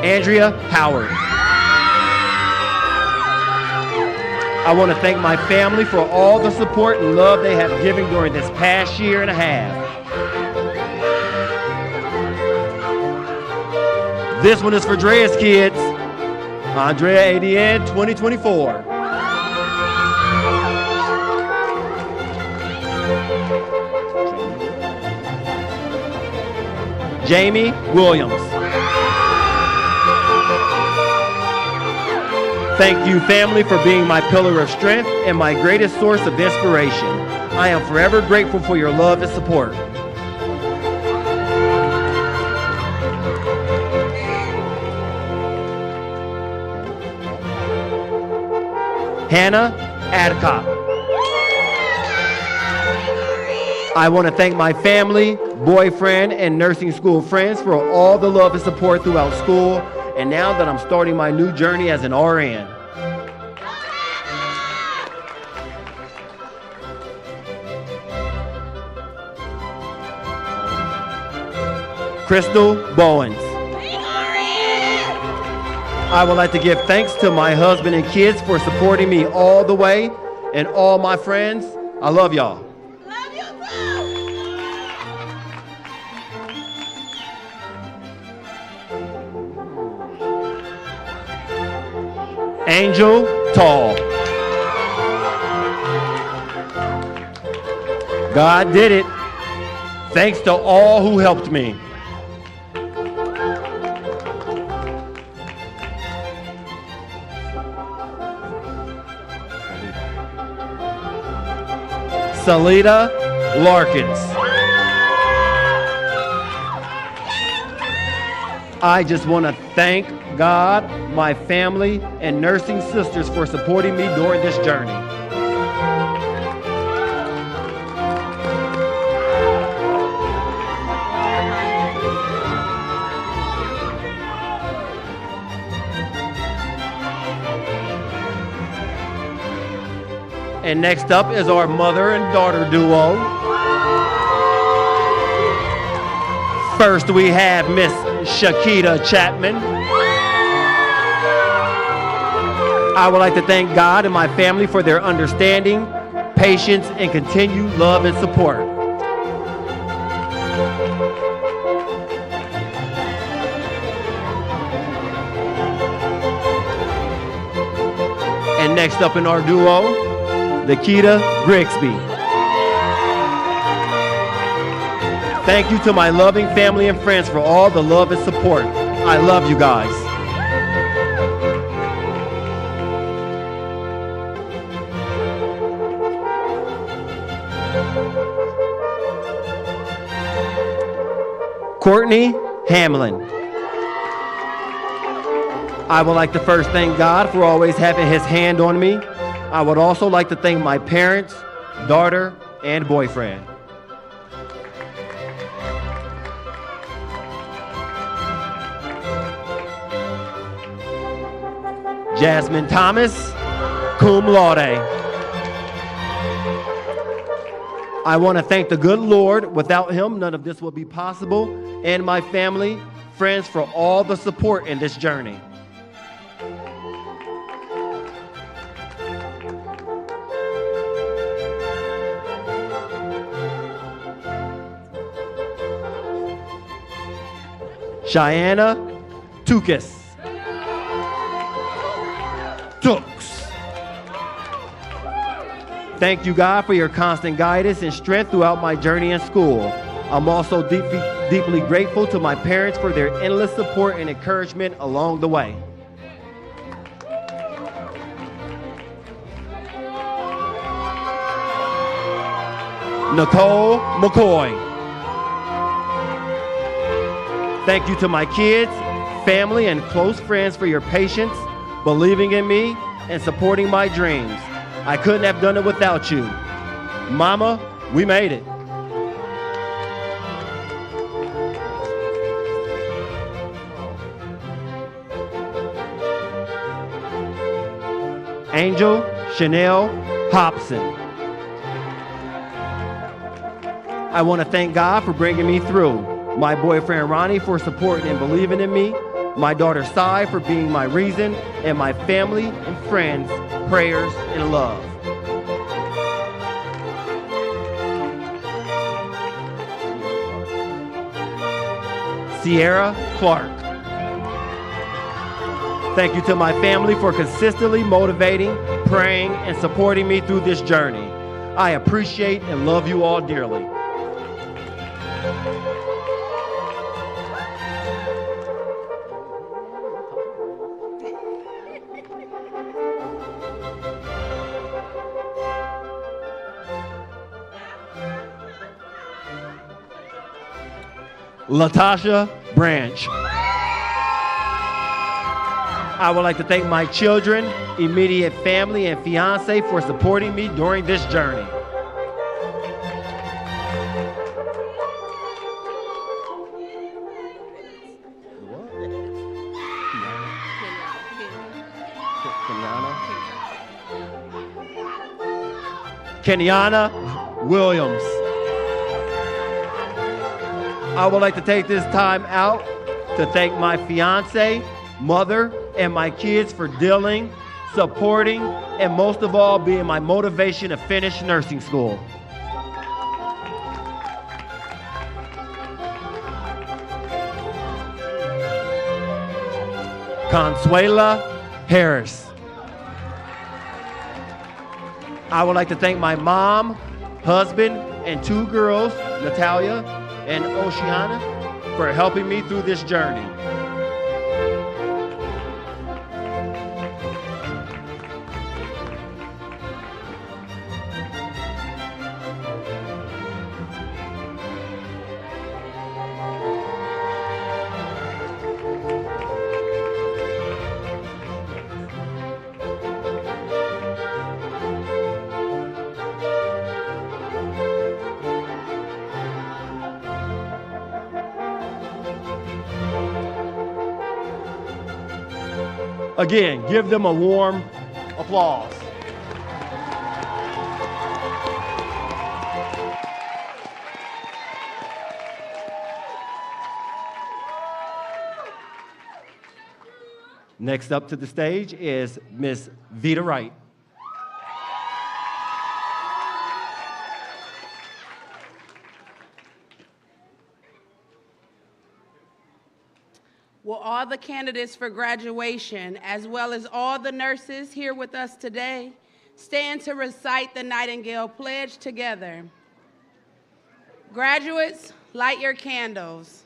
Andrea Howard. I want to thank my family for all the support and love they have given during this past year and a half. This one is for Drea's kids. Andrea ADN 2024. Jamie Williams. Thank you, family, for being my pillar of strength and my greatest source of inspiration. I am forever grateful for your love and support. Hannah Adcock. I want to thank my family, boyfriend, and nursing school friends for all the love and support throughout school, and now that I'm starting my new journey as an RN. Crystal Bowens. I would like to give thanks to my husband and kids for supporting me all the way, and all my friends. I love y'all. Love you too. Angel Tall. God did it. Thanks to all who helped me. Salida Larkins. I just want to thank God, my family, and nursing sisters for supporting me during this journey. And next up is our mother and daughter duo. First we have Miss Shakita Chapman. I would like to thank God and my family for their understanding, patience, and continued love and support. And next up in our duo, Nikita Grigsby. Thank you to my loving family and friends for all the love and support. I love you guys. Courtney Hamlin. I would like to first thank God for always having his hand on me. I would also like to thank my parents, daughter, and boyfriend. Jasmine Thomas, cum laude. I want to thank the good Lord. Without him, none of this would be possible, and my family, friends for all the support in this journey. Cheyenne Tukis. Tooks. Thank you, God, for your constant guidance and strength throughout my journey in school. I'm also deeply grateful to my parents for their endless support and encouragement along the way. Nicole McCoy. Thank you to my kids, family, and close friends for your patience, believing in me, and supporting my dreams. I couldn't have done it without you. Mama, we made it. Angel Chanel Hobson. I want to thank God for bringing me through. My boyfriend Ronnie for supporting and believing in me, my daughter Sai for being my reason, and my family and friends, prayers and love. Sierra Clark. Thank you to my family for consistently motivating, praying, and supporting me through this journey. I appreciate and love you all dearly. Latasha Branch. I would like to thank my children, immediate family, and fiance for supporting me during this journey. Kenyana Williams. I would like to take this time out to thank my fiance, mother, and my kids for dealing, supporting, and most of all, being my motivation to finish nursing school. Consuela Harris. I would like to thank my mom, husband, and 2 girls, Natalia and Oceana, for helping me through this journey. Again, give them a warm applause. Next up to the stage is Miss Vita Wright. Will all the candidates for graduation, as well as all the nurses here with us today, stand to recite the Nightingale Pledge together? Graduates, light your candles.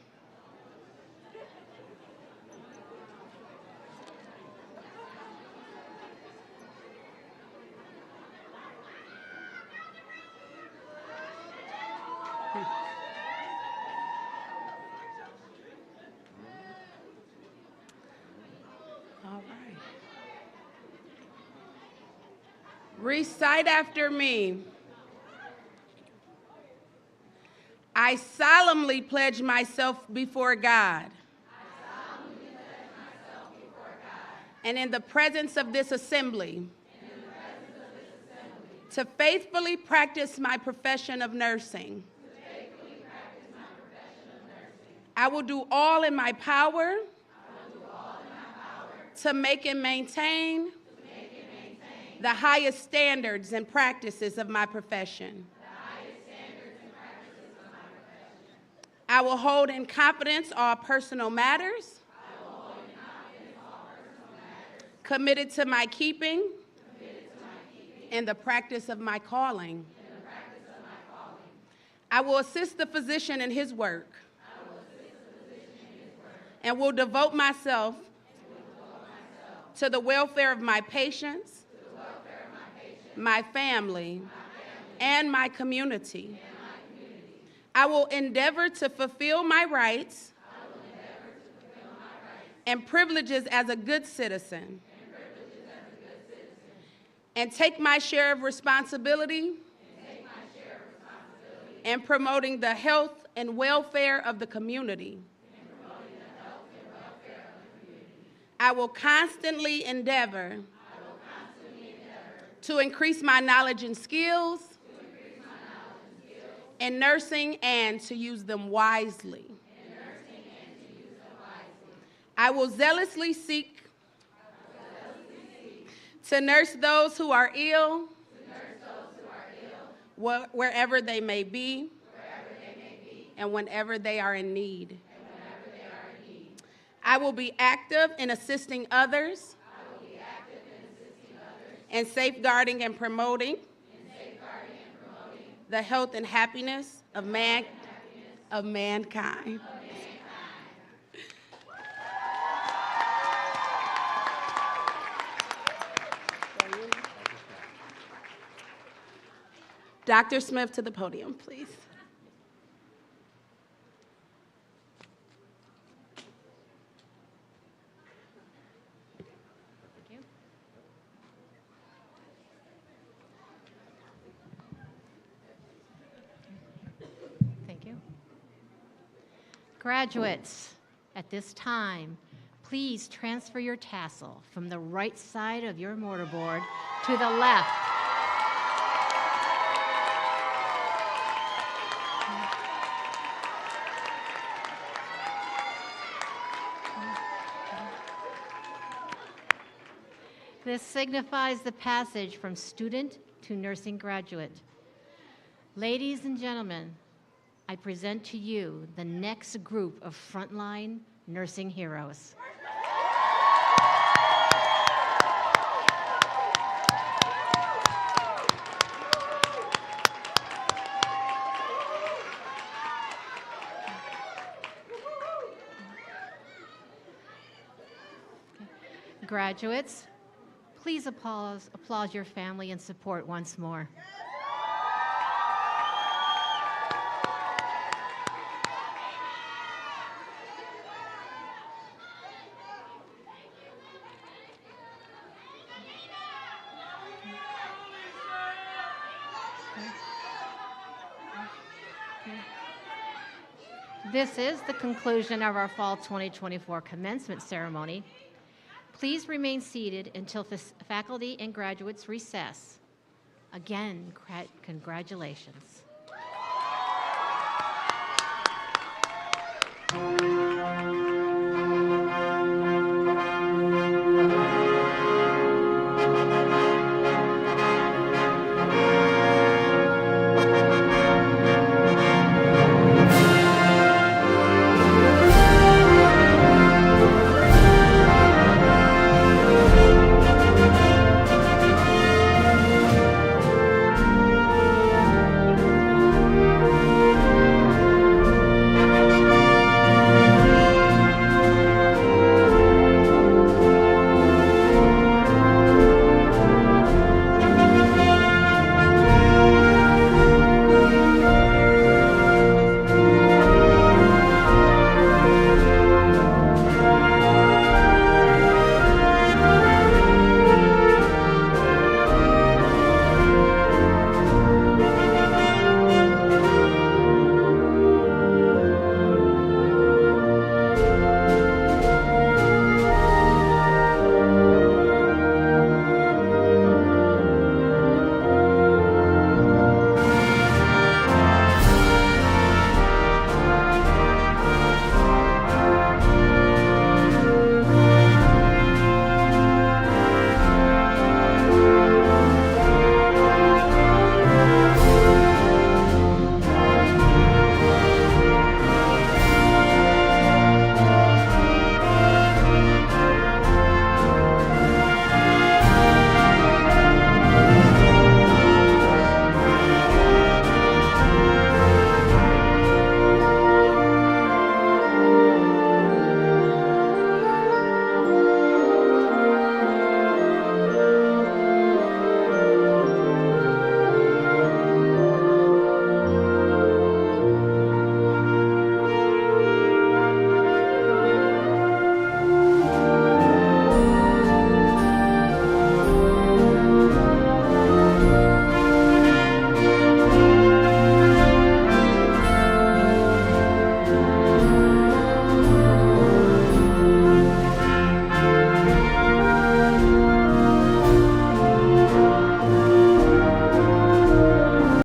Recite after me. I solemnly pledge myself before God. And in the presence of this assembly, to faithfully practice my profession of nursing. I will do all in my power to make and maintain the highest standards and practices of my profession. I will hold in confidence all personal matters committed to my keeping in the practice of my calling. I will assist the physician in his work and will devote myself to the welfare of my patients, my family, and my community. I will endeavor to fulfill my rights and privileges as a good citizen, and take my share of responsibility in promoting the health and welfare of the community. I will constantly endeavor to increase my knowledge and skills in nursing and to use them wisely. I will zealously seek to nurse those who are ill, wherever they may be, and whenever they are in need. I will be active in assisting others and safeguarding and promoting the health and happiness of mankind. Dr. Smith to the podium, please. Graduates, at this time, Please transfer your tassel from the right side of your mortarboard to the left. This signifies the passage from student to nursing graduate. Ladies and gentlemen, I present to you the next group of frontline nursing heroes. Graduates, please applaud your family and support once more. This is the conclusion of our Fall 2024 commencement ceremony. Please remain seated until faculty and graduates recess. Again, congratulations.